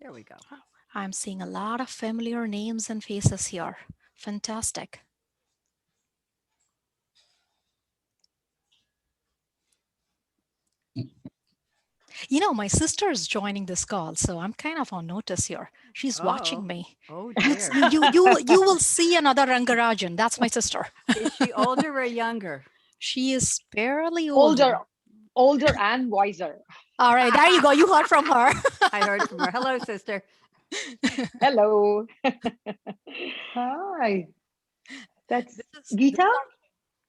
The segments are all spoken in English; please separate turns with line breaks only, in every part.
There we go.
I'm seeing a lot of familiar names and faces here. Fantastic. You know, my sister is joining this call, so I'm kind of on notice here. She's watching
Oh,
me.
oh
It's
dear.
you will see another Rangarajan. That's my sister.
Is she older or younger?
She is fairly
Older,
older.
older and wiser.
All right, there you go. You heard from her.
I heard from her. Hello, sister.
Hello.
Hi, that's
This
Geeta.
is our,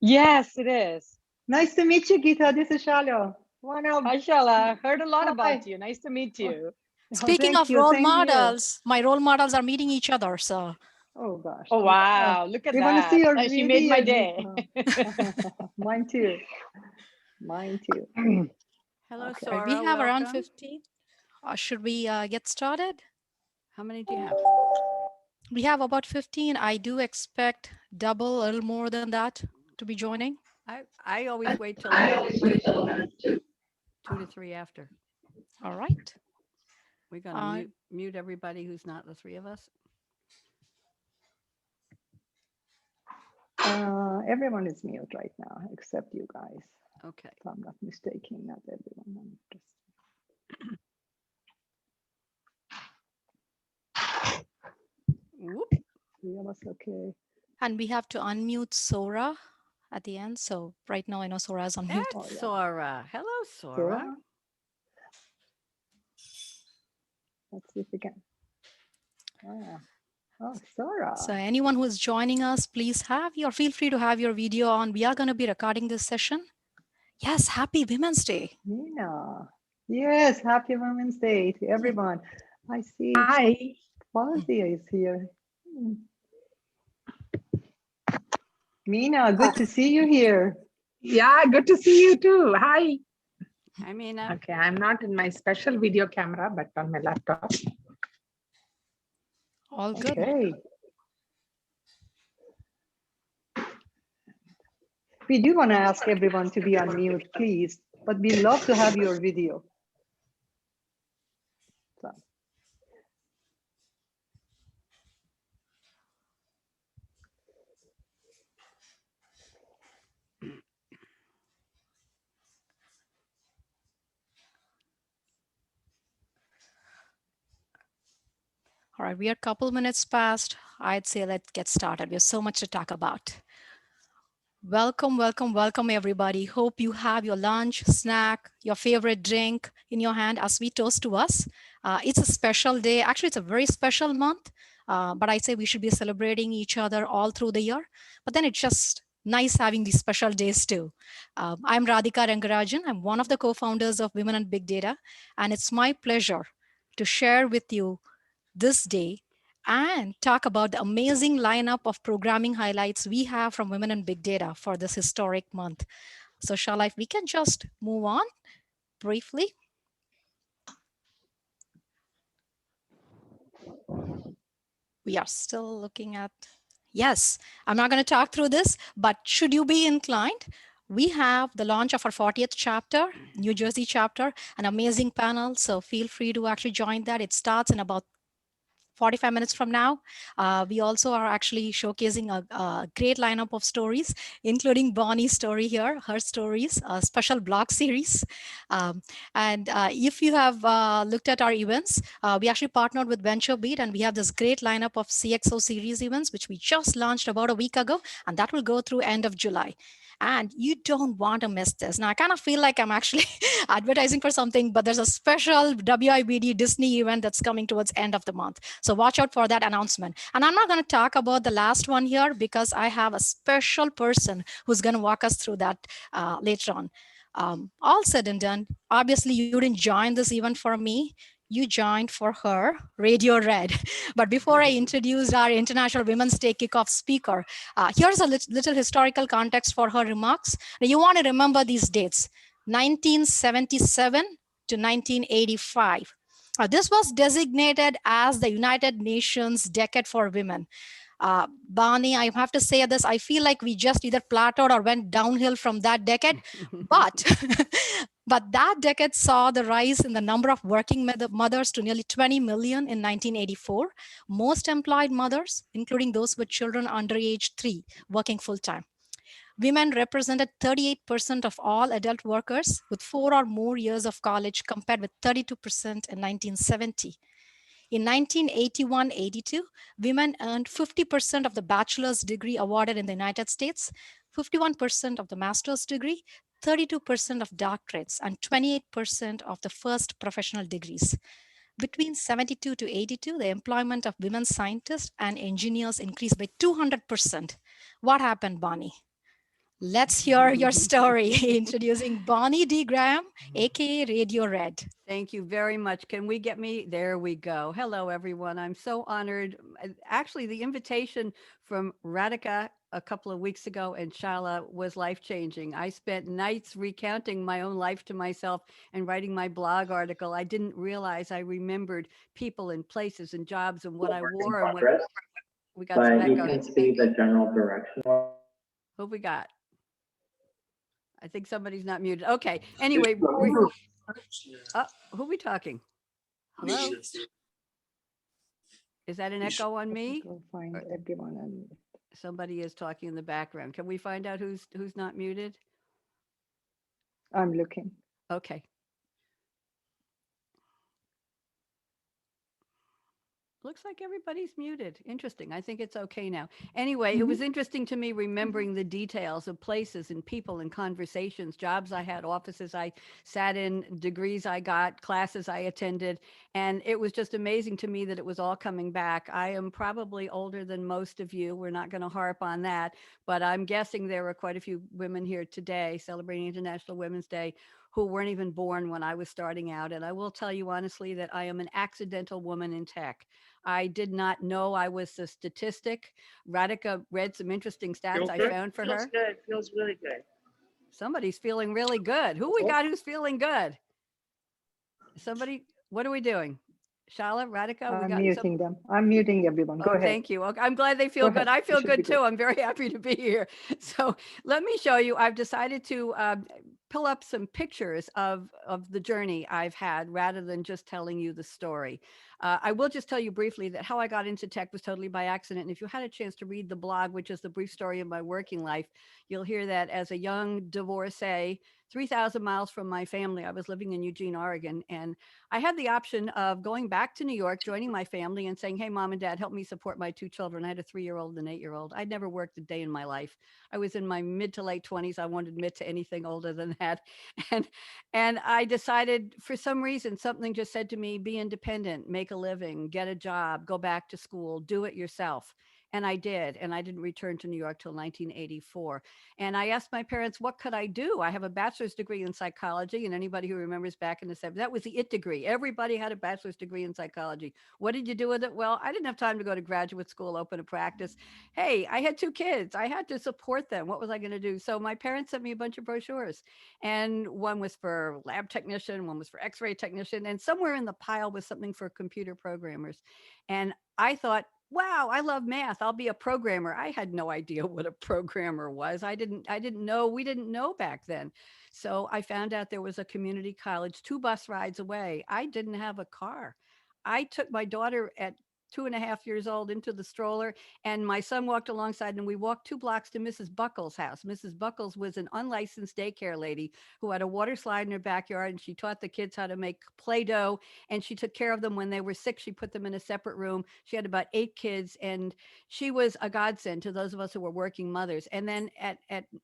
Yes, it is.
Nice to meet you, Geeta. This is Shalya. One of
Hi, Shala. Heard a lot
hi.
about you. Nice to meet
Oh,
you.
oh,
speaking
thank
of
you.
role
Same here.
models, my role models are meeting each other. So
Oh gosh,
Oh, wow. Look at
we want to see
that.
your
She made my
video,
day.
Geeta. Mine too. Mine too.
Hello,
Okay.
all right, we
Sora.
have around
Welcome.
15. Should we get started?
How many do you have?
We have about 15. I do expect double, a little more than that to be joining.
I always wait till about two to three after.
All right.
We're gonna
Uh,
mute everybody who's not the three of us.
Everyone is mute right now except you guys.
Okay.
If I'm not mistaken, not everyone. I'm
Whoop.
three of us. Okay.
and we have to unmute Sora at the end. So right now I know Sora is on mute.
That's
Oh yeah.
Sora. Hello, Sora.
Sora. Let's see if we can. Ah. Oh, Sora.
So anyone who is joining us, please feel free to have your video on. We are going to be recording this session. Yes, happy Women's Day.
Nina. Yes, happy Women's Day to everyone. I see
Hi.
Fawzia is here. Mina, good to see you here.
Yeah, good to see you too. Hi.
I mean,
Okay, I'm not in my special video camera, but on my laptop.
All good.
Okay. We do want to ask everyone to be on mute, please, but we love to have your video. So.
All right, we are a couple minutes past. I'd say let's get started. We have so much to talk about. Welcome, welcome, welcome, everybody. Hope you have your lunch, snack, your favorite drink in your hand as we toast to us. It's a special day. Actually, it's a very special month, but I say we should be celebrating each other all through the year. But then it's just nice having these special days too. I'm Radhika Rangarajan. I'm one of the co-founders of Women and Big Data, and it's my pleasure to share with you this day and talk about the amazing lineup of programming highlights we have from Women in Big Data for this historic month. So if we can just move on briefly. We are still looking at, yes, I'm not going to talk through this, but should you be inclined, we have the launch of our 40th chapter, New Jersey chapter, an amazing panel. So feel free to actually join that. It starts in about 45 minutes from now. We also are actually showcasing a great lineup of stories, including Bonnie's story here, her stories, a special blog series. And if you have looked at our events, we actually partnered with VentureBeat, and we have this great lineup of CXO series events, which we just launched about a week ago, and that will go through end of July. And you don't want to miss this. Now, I kind of feel like I'm actually advertising for something, but there's a special WIBD Disney event that's coming towards end of the month. So watch out for that announcement. And I'm not going to talk about the last one here because I have a special person who's going to walk us through that later on. All said and done, obviously you didn't join this event for me. You joined for her, Radio Red. But before I introduce our International Women's Day kickoff speaker, here's a little historical context for her remarks. Now, you want to remember these dates, 1977 to 1985. This was designated as the United Nations Decade for Women. Barney, I have to say this, I feel like we just either plateaued or went downhill from that decade. But, but that decade saw the rise in the number of working mothers to nearly 20 million in 1984. Most employed mothers, including those with children under age 3, working full-time. Women represented 38% of all adult workers with 4 or more years of college, compared with 32% in 1970. In 1981-82, women earned 50% of the bachelor's degree awarded in the United States, 51% of the master's degree, 32% of doctorates, and 28% of the first professional degrees. Between 72 to 82, the employment of women scientists and engineers increased by 200%. What happened, Bonnie? Let's hear your story. Introducing Bonnie D. Graham, aka Radio Red.
Thank you very much. Can we get me? There we go. Hello, everyone. I'm so honored. Actually, the invitation from Radhika a couple of weeks ago and Shala was life-changing. I spent nights recounting my own life to myself and writing my blog article. I didn't realize I remembered people and places and jobs and what I wore and what we got. Some
But you
echo.
can see the general direction.
Who we got? I think somebody's not muted. Okay. Anyway, who are we talking? Hello? Is that an echo on me?
Go find everyone and
Somebody is talking in the background. Can we find out who's not muted?
I'm looking.
Okay. Looks like everybody's muted. Interesting. I think it's okay now. Anyway, it was interesting to me remembering the details of places and people and conversations, jobs I had, offices I sat in, degrees I got, classes I attended. And it was just amazing to me that it was all coming back. I am probably older than most of you. We're not going to harp on that, but I'm guessing there were quite a few women here today celebrating International Women's Day who weren't even born when I was starting out. And I will tell you honestly that I am an accidental woman in tech. I did not know I was a statistic. Radhika read some interesting stats I found for her.
Good. Feels really good.
Somebody's feeling really good. Who we got who's feeling good? Somebody, what are we doing? Shala, Radhika, we
I'm
got
muting them. I'm muting everyone. Go
Oh,
ahead.
thank you. Okay, I'm glad they feel
Go
good.
ahead.
I
You
feel
should be
good too. I'm very happy to be here. So let me show you. I've decided to pull up some pictures of the journey I've had rather than just telling you the story. I will just tell you briefly that how I got into tech was totally by accident. And if you had a chance to read the blog, which is the brief story of my working life, you'll hear that as a young divorcee, 3,000 miles from my family, I was living in Eugene, Oregon, and I had the option of going back to New York, joining my family and saying, hey, mom and dad, help me support my 2 children. I had a 3-year-old and an 8-year-old. I'd never worked a day in my life. I was in my mid to late 20s. I won't admit to anything older than that. And I decided for some reason, something just said to me, be independent, make a living, get a job, go back to school, do it yourself. And I did. And I didn't return to New York till 1984. And I asked my parents, what could I do? I have a bachelor's degree in psychology. And anybody who remembers back in the 70s, that was the IT degree. Everybody had a bachelor's degree in psychology. What did you do with it? Well, I didn't have time to go to graduate school, open a practice. Hey, I had 2 kids. I had to support them. What was I going to do? So my parents sent me a bunch of brochures. And one was for lab technician, one was for x-ray technician. And somewhere in the pile was something for computer programmers. And I thought, wow, I love math. I'll be a programmer. I had no idea what a programmer was. We didn't know back then. So I found out there was a community college 2 bus rides away. I didn't have a car. I took my daughter at 2.5 years old into the stroller, and my son walked alongside, and we walked 2 blocks to Mrs. Buckles' house. Mrs. Buckles was an unlicensed daycare lady who had a water slide in her backyard, and she taught the kids how to make Play-Doh, and she took care of them when they were sick. She put them in a separate room. She had about 8 kids, and she was a godsend to those of us who were working mothers. And then at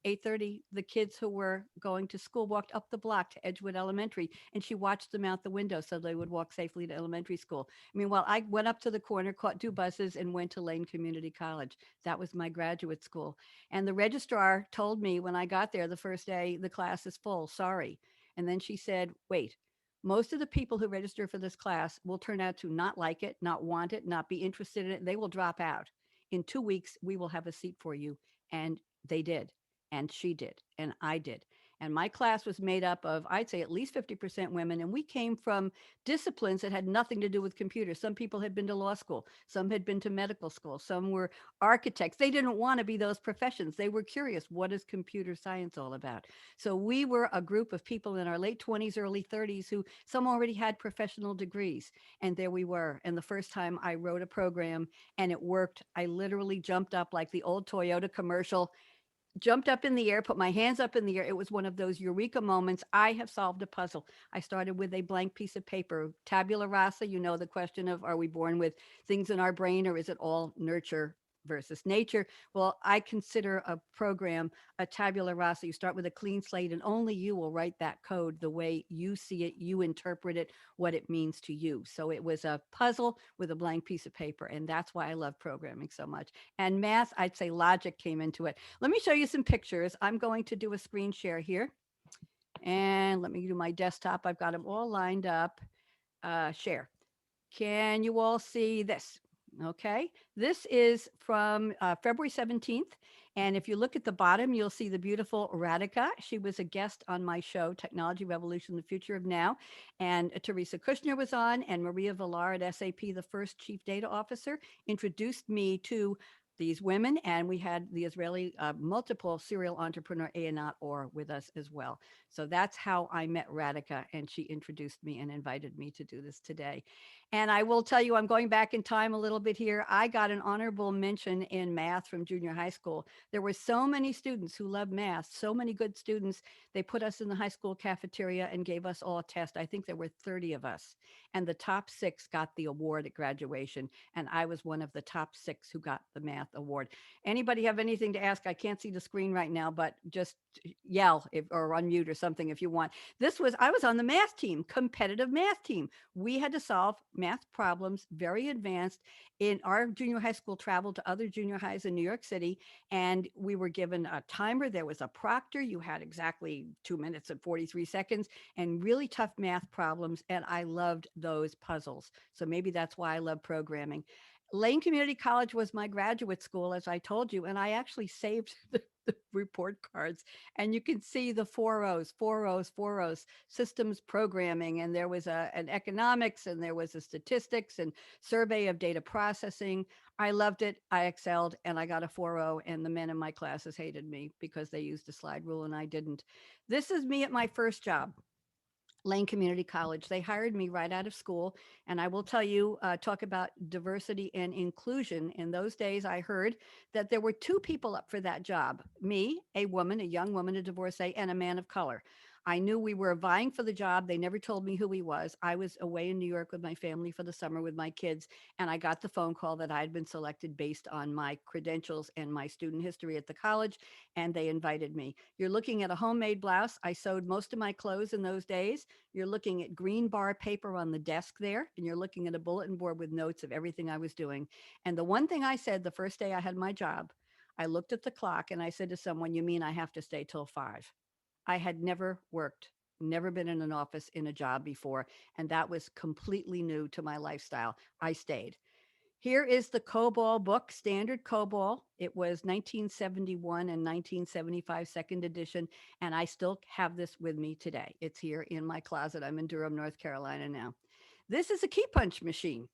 8:30, the kids who were going to school walked up the block to Edgewood Elementary, and she watched them out the window so they would walk safely to elementary school. Meanwhile, I went up to the corner, caught 2 buses, and went to Lane Community College. That was my graduate school. And the registrar told me when I got there the first day, the class is full, sorry. And then she said, wait, most of the people who register for this class will turn out to not like it, not want it, not be interested in it. They will drop out. In 2 weeks, we will have a seat for you. And they did. And she did. And I did. And my class was made up of, I'd say, at least 50% women. And we came from disciplines that had nothing to do with computers. Some people had been to law school, some had been to medical school, some were architects. They didn't want to be those professions. They were curious, what is computer science all about? So we were a group of people in our late 20s, early 30s who some already had professional degrees. And there we were. And the first time I wrote a program and it worked, I literally jumped up like the old Toyota commercial, jumped up in the air, put my hands up in the air. It was one of those eureka moments. I have solved a puzzle. I started with a blank piece of paper, tabula rasa, you know, the question of, are we born with things in our brain, or is it all nurture versus nature? Well, I consider a program a tabula rasa. You start with a clean slate and only you will write that code the way you see it, you interpret it, what it means to you. So it was a puzzle with a blank piece of paper. And that's why I love programming so much. And math, I'd say logic came into it. Let me show you some pictures. I'm going to do a screen share here. And let me do my desktop. I've got them all lined up. Share. Can you all see this? Okay, this is from February 17th. And if you look at the bottom, you'll see the beautiful Radhika. She was a guest on my show, Technology Revolution, the Future of Now. And Teresa Kushner was on, and Maria Villar at SAP, the first chief data officer, introduced me to these women. And we had the Israeli multiple serial entrepreneur Anat Or with us as well. So that's how I met Radhika, and she introduced me and invited me to do this today. And I will tell you, I'm going back in time a little bit here. I got an honorable mention in math from junior high school. There were so many students who loved math, so many good students. They put us in the high school cafeteria and gave us all a test. I think there were 30 of us. And the top 6 got the award at graduation. And I was one of the top 6 who got the math award. Anybody have anything to ask? I can't see the screen right now, but just yell or unmute or something if you want. I was on the math team, competitive math team. We had to solve math problems, very advanced. In our junior high school, traveled to other junior highs in New York City, and we were given a timer. There was a proctor. You had exactly 2 minutes and 43 seconds, and really tough math problems. And I loved those puzzles. So maybe that's why I love programming. Lane Community College was my graduate school, as I told you, and I actually saved the report cards. And you can see the 4 O's, systems programming, and there was an economics, and there was a statistics and survey of data processing. I loved it. I excelled, and I got a 4.0, and the men in my classes hated me because they used a slide rule and I didn't. This is me at my first job. Lane Community College. They hired me right out of school. And I will tell you, talk about diversity and inclusion. In those days, I heard that there were 2 people up for that job, me, a woman, a young woman, a divorcee, and a man of color. I knew we were vying for the job. They never told me who he was. I was away in New York with my family for the summer with my kids, and I got the phone call that I had been selected based on my credentials and my student history at the college, and they invited me. You're looking at a homemade blouse. I sewed most of my clothes in those days. You're looking at green bar paper on the desk there, and you're looking at a bulletin board with notes of everything I was doing. And the one thing I said the first day I had my job, I looked at the clock and I said to someone, "You mean I have to stay till 5?" I had never worked, never been in an office in a job before, and that was completely new to my lifestyle. I stayed. Here is the COBOL book, standard COBOL. It was 1971 and 1975 second edition, and I still have this with me today. It's here in my closet. I'm in Durham, North Carolina now. This is a key punch machine.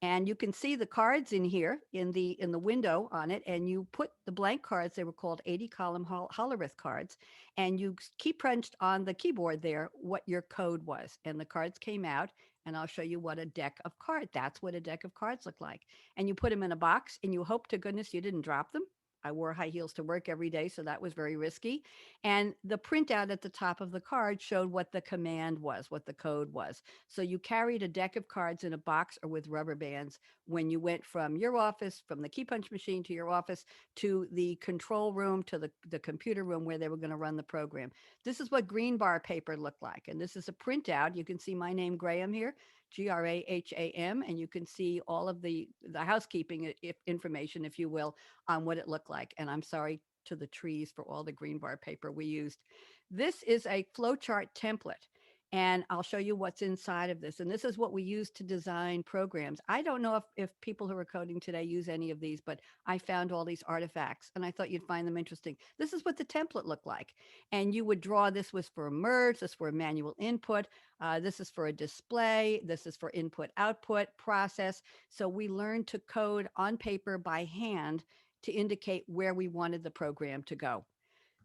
And you can see the cards in here in the window on it, and you put the blank cards. They were called 80 column Hollerith cards, and you key punched on the keyboard there what your code was, and the cards came out. And I'll show you what a deck of cards. That's what a deck of cards look like. And you put them in a box, and you hope to goodness you didn't drop them. I wore high heels to work every day, so that was very risky. And the printout at the top of the card showed what the command was, what the code was. So you carried a deck of cards in a box or with rubber bands when you went from your office, from the key punch machine to your office, to the control room, to the computer room where they were going to run the program. This is what green bar paper looked like. And this is a printout. You can see my name, Graham, here, Graham, and you can see all of the housekeeping information, if you will, on what it looked like. And I'm sorry to the trees for all the green bar paper we used. This is a flowchart template. And I'll show you what's inside of this. And this is what we use to design programs. I don't know if people who are coding today use any of these, but I found all these artifacts and I thought you'd find them interesting. This is what the template looked like. And you would draw, this was for a merge, this for a manual input, this is for a display, this is for input output process. So we learned to code on paper by hand to indicate where we wanted the program to go.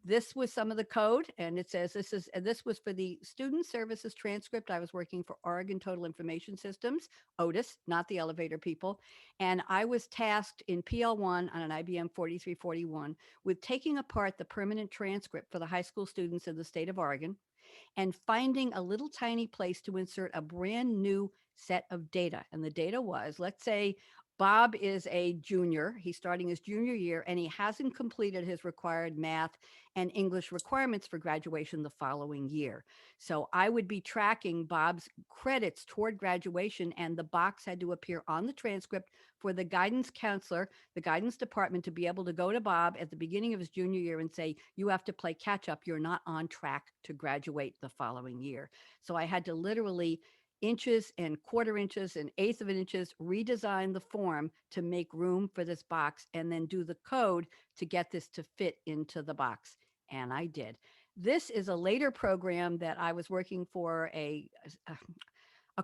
This was some of the code, and it says this was for the student services transcript. I was working for Oregon Total Information Systems, Otis, not the elevator people. And I was tasked in PL1 on an IBM 4341 with taking apart the permanent transcript for the high school students in the state of Oregon and finding a little tiny place to insert a brand new set of data. And the data was, let's say Bob is a junior, he's starting his junior year, and he hasn't completed his required math and English requirements for graduation the following year. So I would be tracking Bob's credits toward graduation, and the box had to appear on the transcript for the guidance counselor, the guidance department, to be able to go to Bob at the beginning of his junior year and say, you have to play catch up. You're not on track to graduate the following year. So I had to literally inches and quarter inches and eighth of an inches redesign the form to make room for this box and then do the code to get this to fit into the box. And I did. This is a later program that I was working for a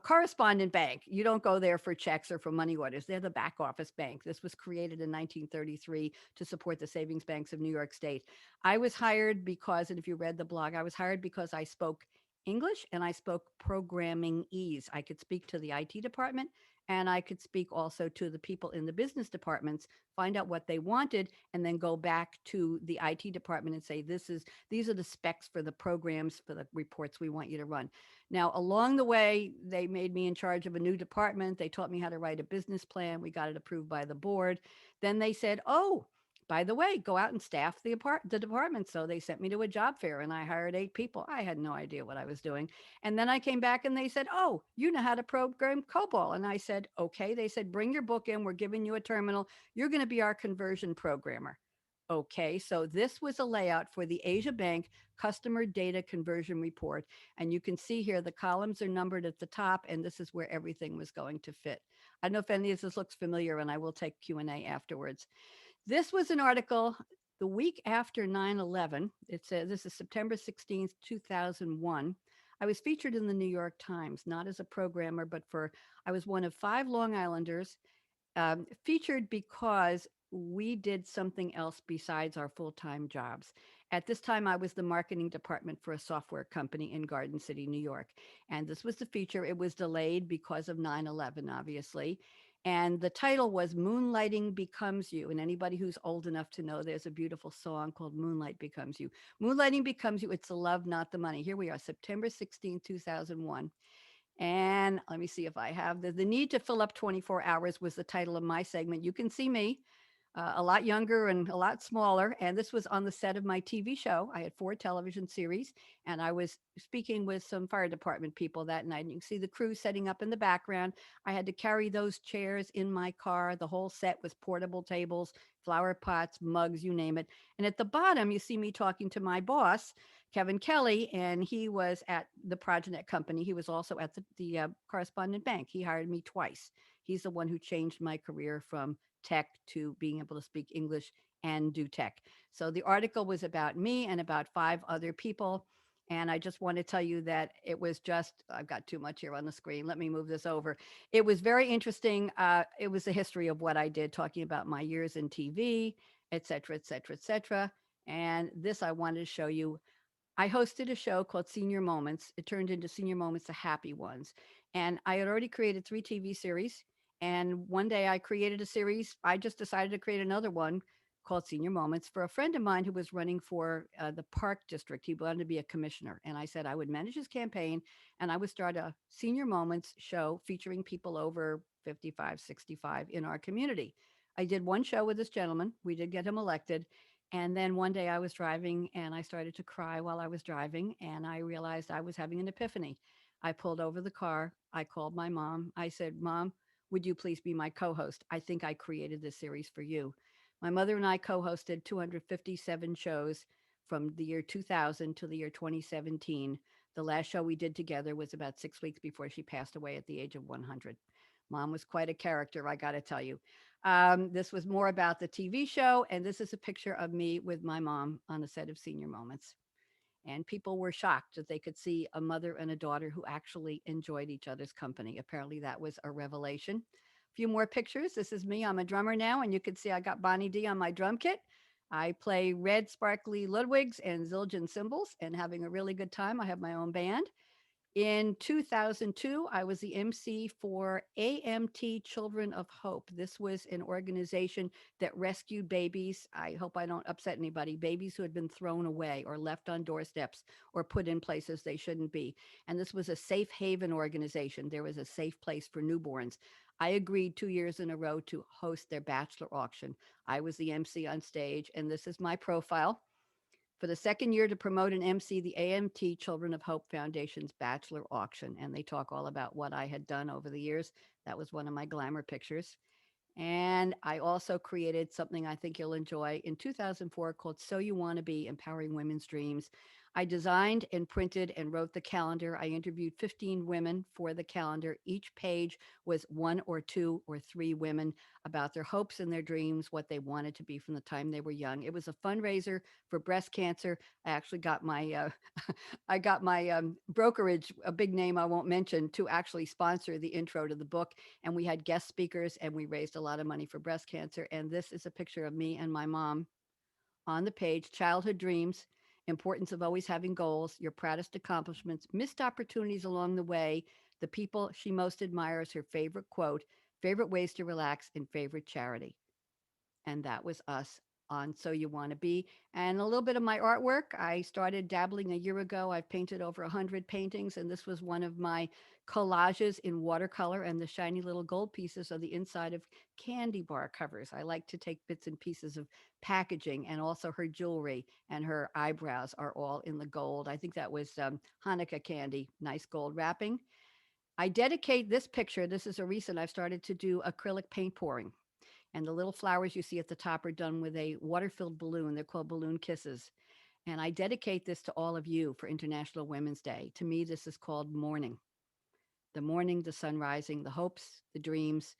correspondent bank. You don't go there for checks or for money orders. They're the back office bank. This was created in 1933 to support the savings banks of New York State. I was hired because, and if you read the blog, I was hired because I spoke English and I spoke programming ease. I could speak to the IT department and I could speak also to the people in the business departments, find out what they wanted, and then go back to the IT department and say, these are the specs for the programs, for the reports we want you to run. Now, along the way, they made me in charge of a new department. They taught me how to write a business plan. We got it approved by the board. Then they said, oh, by the way, go out and staff the department. So they sent me to a job fair and I hired 8 people. I had no idea what I was doing. And then I came back and they said, oh, you know how to program COBOL. And I said, okay. They said, bring your book in. We're giving you a terminal. You're going to be our conversion programmer. Okay, so this was a layout for the Asia Bank customer data conversion report. And you can see here, the columns are numbered at the top, and this is where everything was going to fit. I don't know if any of this looks familiar, and I will take Q&A afterwards. This was an article the week after 9/11. It says this is September 16th, 2001. I was featured in the New York Times, not as a programmer, but I was one of 5 Long Islanders featured because we did something else besides our full-time jobs. At this time, I was the marketing department for a software company in Garden City, New York. And this was the feature. It was delayed because of 9/11, obviously. And the title was Moonlighting Becomes You. And anybody who's old enough to know, there's a beautiful song called Moonlight Becomes You. Moonlighting becomes you. It's the love, not the money. Here we are, September 16, 2001. And let me see if I have the need to fill up 24 hours was the title of my segment. You can see me a lot younger and a lot smaller. And this was on the set of my TV show. I had 4 television series, and I was speaking with some fire department people that night. And you can see the crew setting up in the background. I had to carry those chairs in my car. The whole set was portable tables, flower pots, mugs, you name it. And at the bottom, you see me talking to my boss, Kevin Kelly, and he was at the Progenet company. He was also at the correspondent bank. He hired me twice. He's the one who changed my career from tech to being able to speak English and do tech. So the article was about me and about 5 other people. And I just want to tell you that it was just, I've got too much here on the screen. Let me move this over. It was very interesting. It was the history of what I did, talking about my years in TV, et cetera, et cetera, et cetera. And this I wanted to show you. I hosted a show called Senior Moments. It turned into Senior Moments, the Happy Ones. And I had already created 3 TV series. And one day I created a series. I just decided to create another one called Senior Moments for a friend of mine who was running for the Park District. He wanted to be a commissioner. And I said I would manage his campaign and I would start a Senior Moments show featuring people over 55, 65 in our community. I did one show with this gentleman. We did get him elected. And then one day I was driving and I started to cry while I was driving, and I realized I was having an epiphany. I pulled over the car. I called my mom. I said, Mom, would you please be my co-host? I think I created this series for you. My mother and I co-hosted 257 shows from the year 2000 to the year 2017. The last show we did together was about 6 weeks before she passed away at the age of 100. Mom was quite a character, I got to tell you. This was more about the TV show, and this is a picture of me with my mom on a set of Senior Moments. And people were shocked that they could see a mother and a daughter who actually enjoyed each other's company. Apparently, that was a revelation. A few more pictures. This is me. I'm a drummer now, and you can see I got Bonnie D on my drum kit. I play red sparkly Ludwigs and Zildjian cymbals and having a really good time. I have my own band. In 2002, I was the MC for AMT Children of Hope. This was an organization that rescued babies. I hope I don't upset anybody, babies who had been thrown away or left on doorsteps or put in places they shouldn't be. And this was a safe haven organization. There was a safe place for newborns. I agreed 2 years in a row to host their bachelor auction. I was the MC on stage, and this is my profile. For the second year to promote and MC the AMT Children of Hope Foundation's bachelor auction. And they talk all about what I had done over the years. That was one of my glamour pictures. And I also created something I think you'll enjoy in 2004 called So You Want to Be Empowering Women's Dreams. I designed and printed and wrote the calendar. I interviewed 15 women for the calendar. Each page was one or two or three women about their hopes and their dreams, what they wanted to be from the time they were young. It was a fundraiser for breast cancer. I actually got my I got my brokerage, a big name I won't mention, to actually sponsor the intro to the book. And we had guest speakers, and we raised a lot of money for breast cancer. And this is a picture of me and my mom on the page: childhood dreams, importance of always having goals, your proudest accomplishments, missed opportunities along the way, the people she most admires, her favorite quote, favorite ways to relax, and favorite charity. And that was us on So You Want to Be. And a little bit of my artwork. I started dabbling a year ago. I've painted over 100 paintings, and this was one of my collages in watercolor, and the shiny little gold pieces are the inside of candy bar covers. I like to take bits and pieces of packaging, and also her jewelry and her eyebrows are all in the gold. I think that was Hanukkah candy, nice gold wrapping. I dedicate this picture. This is a recent, I've started to do acrylic paint pouring. And the little flowers you see at the top are done with a water-filled balloon. They're called balloon kisses. And I dedicate this to all of you for International Women's Day. To me, this is called morning. The morning, the sun rising, the hopes, the dreams,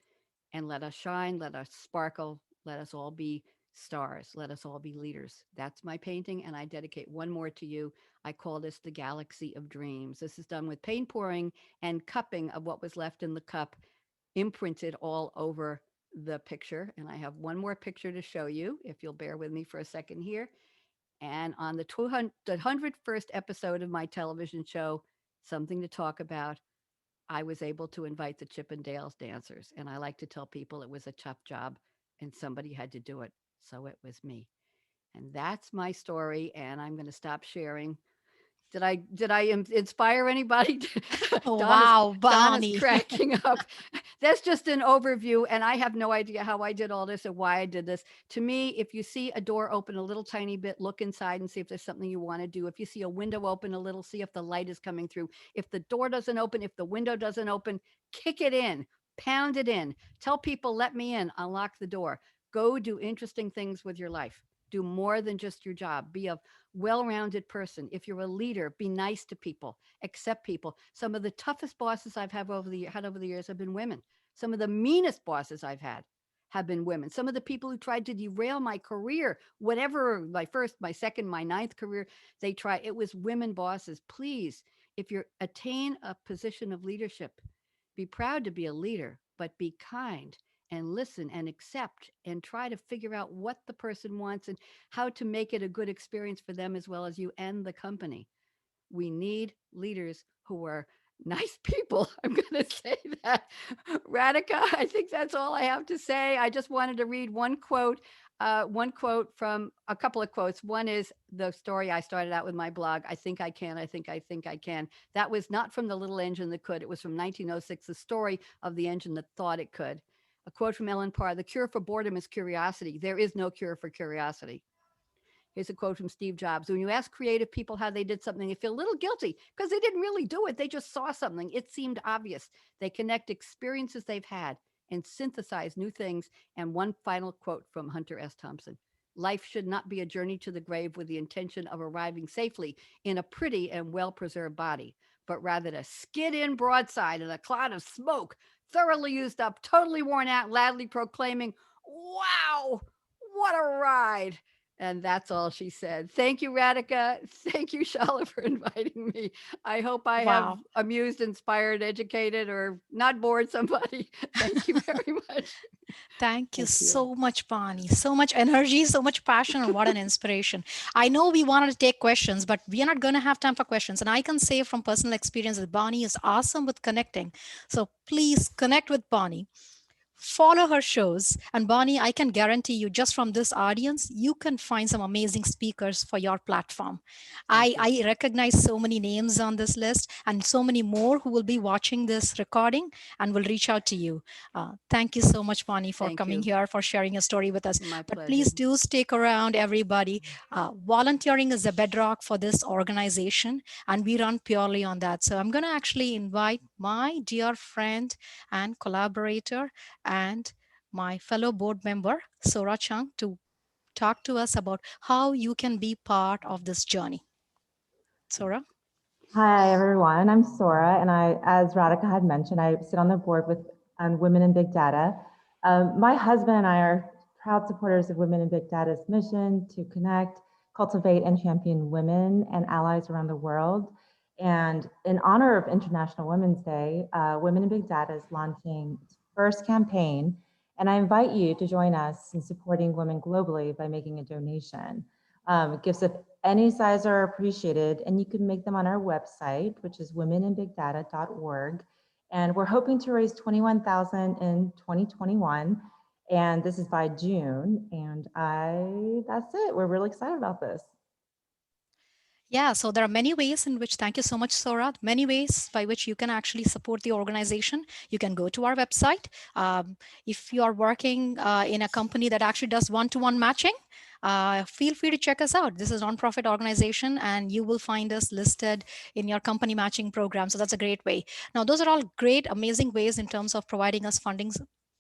and let us shine, let us sparkle, let us all be stars, let us all be leaders. That's my painting, and I dedicate one more to you. I call this the Galaxy of Dreams. This is done with paint pouring and cupping of what was left in the cup, imprinted all over the picture. And I have one more picture to show you, if you'll bear with me for a second here. And on the 101st episode of my television show, Something to Talk About, I was able to invite the Chippendales dancers. And I like to tell people it was a tough job and somebody had to do it. So it was me. And that's my story. And I'm going to stop sharing. Did I inspire anybody? Donna's
Wow,
Donna's
Bonnie.
cracking up. That's just an overview, and I have no idea how I did all this or why I did this. To me, if you see a door open a little tiny bit, look inside and see if there's something you want to do. If you see a window open a little, see if the light is coming through. If the door doesn't open, if the window doesn't open, kick it in, pound it in. Tell people, let me in, unlock the door. Go do interesting things with your life. Do more than just your job. Be a well-rounded person. If you're a leader, be nice to people, accept people. Some of the toughest bosses I've had over the years have been women. Some of the meanest bosses I've had have been women. Some of the people who tried to derail my career, whatever, my first, my second, my ninth career, they tried. It was women bosses. Please, if you attain a position of leadership, be proud to be a leader, but be kind and listen and accept and try to figure out what the person wants and how to make it a good experience for them as well as you and the company. We need leaders who are nice people. I'm going to say that. Radhika, I think that's all I have to say. I just wanted to read one quote from a couple of quotes. One is the story I started out with my blog. I think I can. I think I can. That was not from The Little Engine That Could. It was from 1906, the story of the engine that thought it could. A quote from Ellen Parr: the cure for boredom is curiosity. There is no cure for curiosity. Here's a quote from Steve Jobs: when you ask creative people how they did something, they feel a little guilty because they didn't really do it. They just saw something. It seemed obvious. They connect experiences they've had and synthesize new things. And one final quote from Hunter S. Thompson: Life should not be a journey to the grave with the intention of arriving safely in a pretty and well-preserved body, but rather to skid in broadside in a cloud of smoke, thoroughly used up, totally worn out, loudly proclaiming, "Wow, what a ride!" And that's all she said. Thank you, Radhika. Thank you, Shala, for inviting me. I hope I have
Wow.
amused, inspired, educated, or not bored somebody. Thank you very much.
Thank you
Thank you.
so much, Bonnie. So much energy, so much passion, and what an inspiration. I know we wanted to take questions, but we are not going to have time for questions. And I can say from personal experience that Bonnie is awesome with connecting. So please connect with Bonnie. Follow her shows. And Bonnie, I can guarantee you, just from this audience, you can find some amazing speakers for your platform. I recognize so many names on this list and so many more who will be watching this recording and will reach out to you. Thank you so much, Bonnie, for
Thank
coming
you.
here, for sharing your story with us.
My
But
pleasure.
please do stick around, everybody. Volunteering is the bedrock for this organization, and we run purely on that. So I'm going to actually invite my dear friend and collaborator and my fellow board member, Sora Chung, to talk to us about how you can be part of this journey. Sora?
Hi, everyone. I'm Sora, and as Radhika had mentioned, I sit on the board with Women in Big Data. My husband and I are proud supporters of Women in Big Data's mission to connect, cultivate, and champion women and allies around the world. And in honor of International Women's Day, Women in Big Data is launching its first campaign, and I invite you to join us in supporting women globally by making a donation. Gifts of any size are appreciated, and you can make them on our website, which is womeninbigdata.org. And we're hoping to raise $21,000 in 2021, and this is by June. And that's it. We're really excited about this.
Yeah, so there are many ways in which, thank you so much, Sora, many ways by which you can actually support the organization. You can go to our website. If you are working in a company that actually does one-to-one matching, feel free to check us out. This is a nonprofit organization, and you will find us listed in your company matching program. So that's a great way. Now, those are all great, amazing ways in terms of providing us funding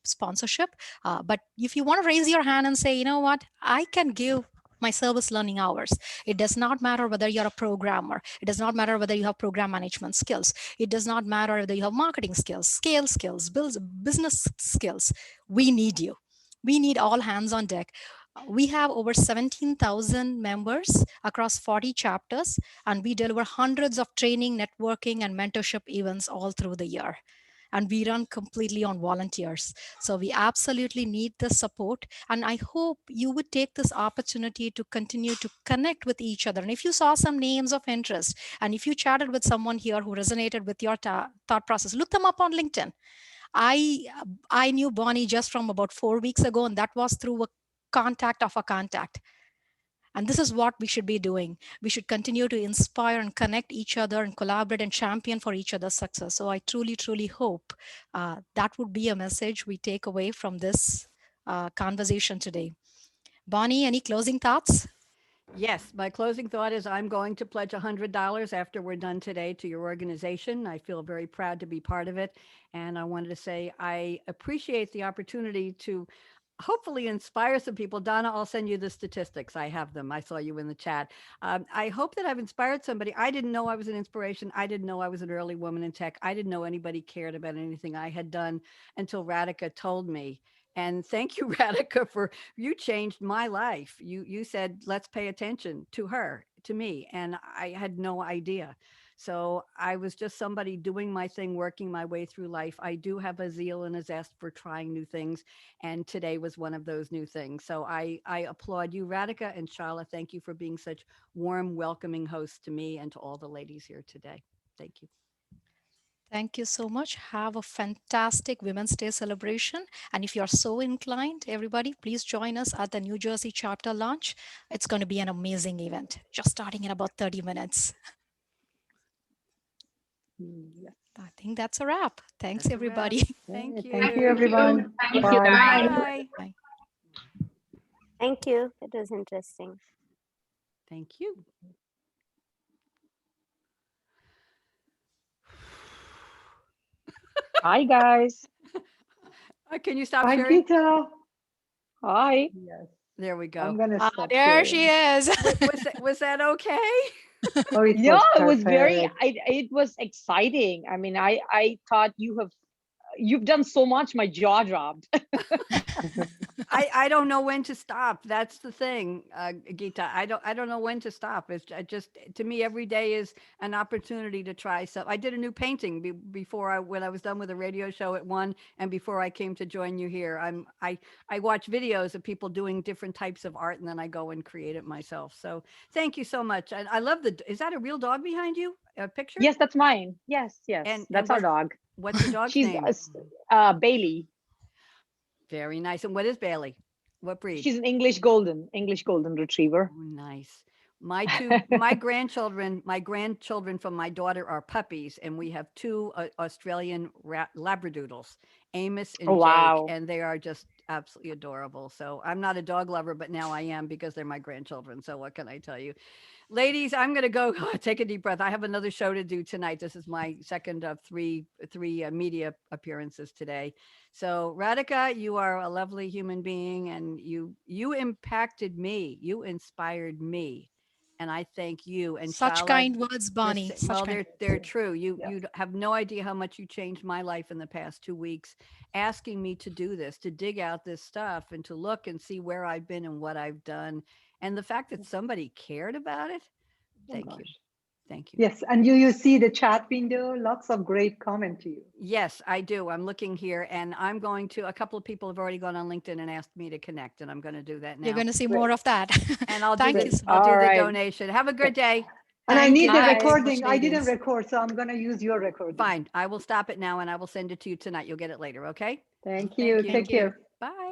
sponsorship. But if you want to raise your hand and say, you know what, I can give my service learning hours. It does not matter whether you're a programmer. It does not matter whether you have program management skills. It does not matter whether you have marketing skills, scale skills, business skills. We need you. We need all hands on deck. We have over 17,000 members across 40 chapters, and we deliver hundreds of training, networking, and mentorship events all through the year. And we run completely on volunteers. So we absolutely need the support. And I hope you would take this opportunity to continue to connect with each other. And if you saw some names of interest, and if you chatted with someone here who resonated with your thought process, look them up on LinkedIn. I knew Bonnie just from about 4 weeks ago, and that was through a contact of a contact. And this is what we should be doing. We should continue to inspire and connect each other and collaborate and champion for each other's success. So I truly, truly hope that would be a message we take away from this conversation today. Bonnie, any closing thoughts?
Yes, my closing thought is I'm going to pledge $100 after we're done today to your organization. I feel very proud to be part of it. And I wanted to say I appreciate the opportunity to hopefully inspire some people. Donna, I'll send you the statistics. I have them. I saw you in the chat. I hope that I've inspired somebody. I didn't know I was an inspiration. I didn't know I was an early woman in tech. I didn't know anybody cared about anything I had done until Radhika told me. And thank you, Radhika, for you changed my life. You said, let's pay attention to her, to me. And I had no idea. So I was just somebody doing my thing, working my way through life. I do have a zeal and a zest for trying new things. And today was one of those new things. So I applaud you, Radhika and Shala. Thank you for being such warm, welcoming hosts to me and to all the ladies here today. Thank you.
Thank you so much. Have a fantastic Women's Day celebration. And if you're so inclined, everybody, please join us at the New Jersey chapter launch. It's going to be an amazing event, just starting in about 30 minutes.
Yes.
I think that's a wrap. Thanks,
That's a wrap.
everybody.
Thank you.
Thank you, everyone.
Thank you,
Bye.
guys.
Bye.
Bye.
Thank you. It was interesting.
Thank you.
Hi, guys.
Can you stop
Bye,
sharing?
Gita.
Hi.
Yes.
There we
I'm
go.
gonna
Ah,
stop
there she
sharing.
is.
Was that okay?
Oh, it
No,
was
it was very,
perfect.
it was exciting. I mean, I thought you've done so much, my jaw dropped.
I don't know when to stop. That's the thing, Geeta. I don't know when to stop. It's just to me every day is an opportunity to try stuff. I did a new painting before when I was done with a radio show at 1 and before I came to join you here. I watch videos of people doing different types of art and then I go and create it myself. So thank you so much. I love is that a real dog behind you? A picture?
Yes, that's mine. Yes, yes,
And
that's our dog.
what's the dog's
She's
name?
Bailey.
Very nice. And what is Bailey? What breed?
She's an English golden retriever.
Oh, nice. My grandchildren from my daughter are puppies, and we have 2 Australian Labradoodles, Amos
Oh,
and Jake,
wow.
and they are just absolutely adorable. So I'm not a dog lover, but now I am because they're my grandchildren. So what can I tell you? Ladies, I'm going to go take a deep breath. I have another show to do tonight. This is my second of three media appearances today. So Radhika, you are a lovely human being and you impacted me. You inspired me. And I thank you. And
Such
Shala,
kind words,
the
Bonnie. Such
well,
kind.
they're true.
Yeah.
You have no idea how much you changed my life in the past 2 weeks, asking me to do this, to dig out this stuff, and to look and see where I've been and what I've done, and the fact that somebody cared about it. Thank you,
Gosh.
thank you.
Yes, and you see the chat window, lots of great comment to you.
Yes, I do. I'm looking here, and I'm going to. A couple of people have already gone on LinkedIn and asked me to connect, and I'm going to do that
You're
now.
going to see
Great.
more of that.
And I'll do
Thank
the
you.
I'll do
All
the
right.
donation. Have a good day.
And I
Thank
need
you.
the
Bye.
recording.
Much,
I didn't
ladies.
record, so I'm gonna use your recording.
Fine. I will stop it now, and I will send it to you tonight. You'll get it later. Okay.
Thank
Thank
you.
you.
Take care.
Bye.